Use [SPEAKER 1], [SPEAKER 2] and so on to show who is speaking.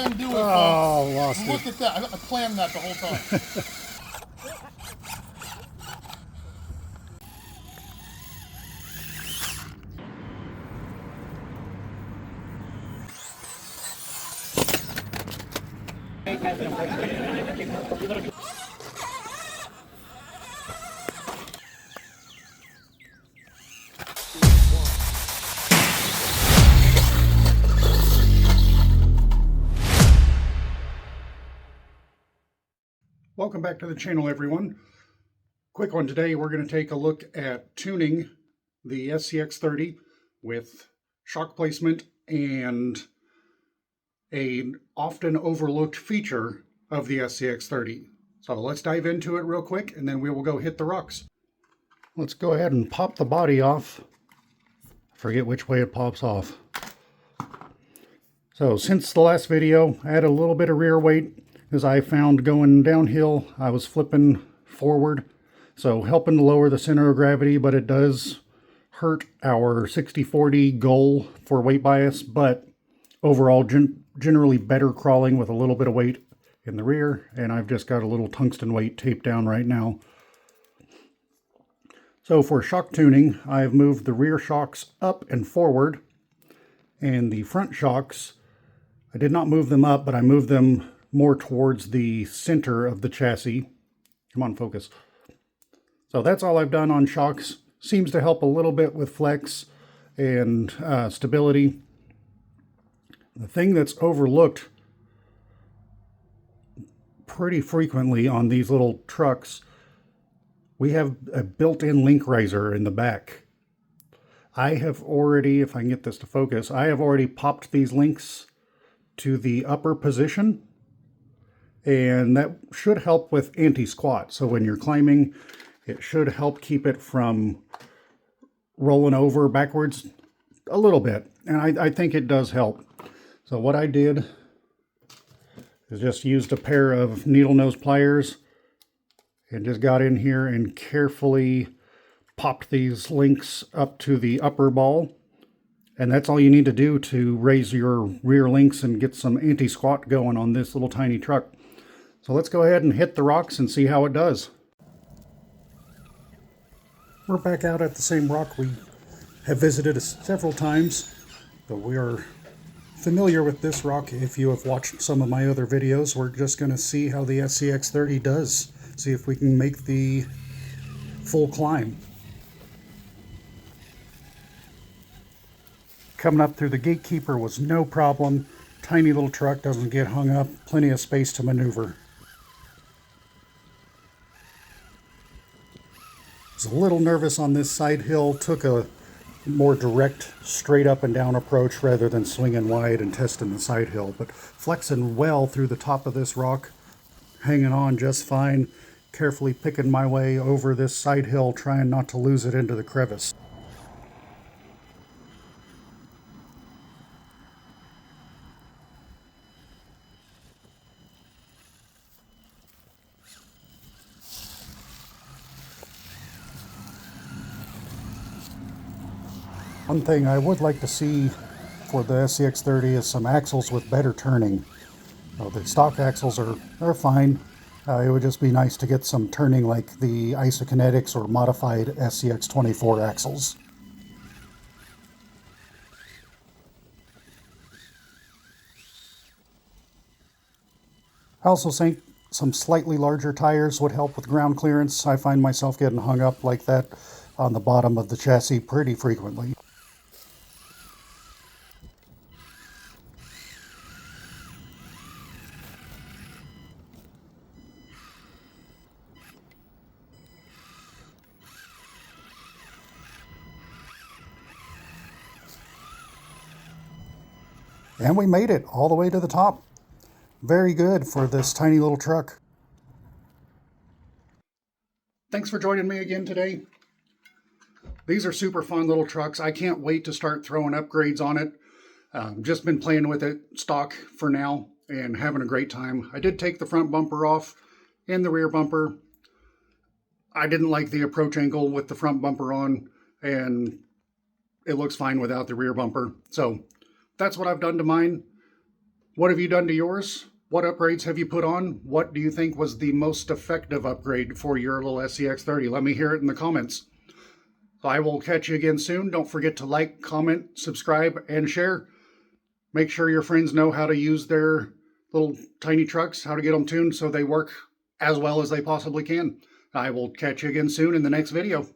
[SPEAKER 1] can do it.
[SPEAKER 2] Oh, lost
[SPEAKER 1] Look
[SPEAKER 2] it.
[SPEAKER 1] at that. I planned that the whole time.
[SPEAKER 2] Welcome back to the channel, everyone. Quick one today. We're going to take a look at tuning the SCX30 with shock placement and an often overlooked feature of the SCX30. So let's dive into it real quick and then we will go hit the rocks. Let's go ahead and pop the body off. I forget which way it pops off. So since the last video, I had a little bit of rear weight. As I found going downhill, I was flipping forward, so helping to lower the center of gravity, but it does hurt our 60/40 goal for weight bias, but overall generally better crawling with a little bit of weight in the rear, and I've just got a little tungsten weight taped down right now. So for shock tuning, I've moved the rear shocks up and forward, and the front shocks, I did not move them up, but I moved them more towards the center of the chassis. Come on, focus. So that's all I've done on shocks. Seems to help a little bit with flex and stability. The thing that's overlooked pretty frequently on these little trucks, we have a built-in link riser in the back. I have already, if I can get this to focus, I have already popped these links to the upper position, and that should help with anti-squat. So when you're climbing, it should help keep it from rolling over backwards a little bit. And I think it does help. So what I did is just used a pair of needle nose pliers and just got in here and carefully popped these links up to the upper ball. And that's all you need to do to raise your rear links and get some anti-squat going on this little tiny truck. So let's go ahead and hit the rocks and see how it does. We're back out at the same rock we have visited several times, but we are familiar with this rock. If you have watched some of my other videos, we're just going to see how the SCX30 does. See if we can make the full climb. Coming up through the gatekeeper was no problem. Tiny little truck, doesn't get hung up, plenty of space to maneuver. I was a little nervous on this side hill, took a more direct, straight up and down approach rather than swinging wide and testing the side hill, but flexing well through the top of this rock, hanging on just fine, carefully picking my way over this side hill, trying not to lose it into the crevice. One thing I would like to see for the SCX30 is some axles with better turning. The stock axles are fine. It would just be nice to get some turning like the Isokinetics or modified SCX24 axles. I also think some slightly larger tires would help with ground clearance. I find myself getting hung up like that on the bottom of the chassis pretty frequently. And we made it all the way to the top. Very good for this tiny little truck. Thanks for joining me again today. These are super fun little trucks. I can't wait to start throwing upgrades on it. Just been playing with it stock for now and having a great time. I did take the front bumper off and the rear bumper. I didn't like the approach angle with the front bumper on, and it looks fine without the rear bumper. So that's what I've done to mine. What have you done to yours? What upgrades have you put on? What do you think was the most effective upgrade for your little SCX30? Let me hear it in the comments. I will catch you again soon. Don't forget to like, comment, subscribe, and share. Make sure your friends know how to use their little tiny trucks, how to get them tuned so they work as well as they possibly can. I will catch you again soon in the next video.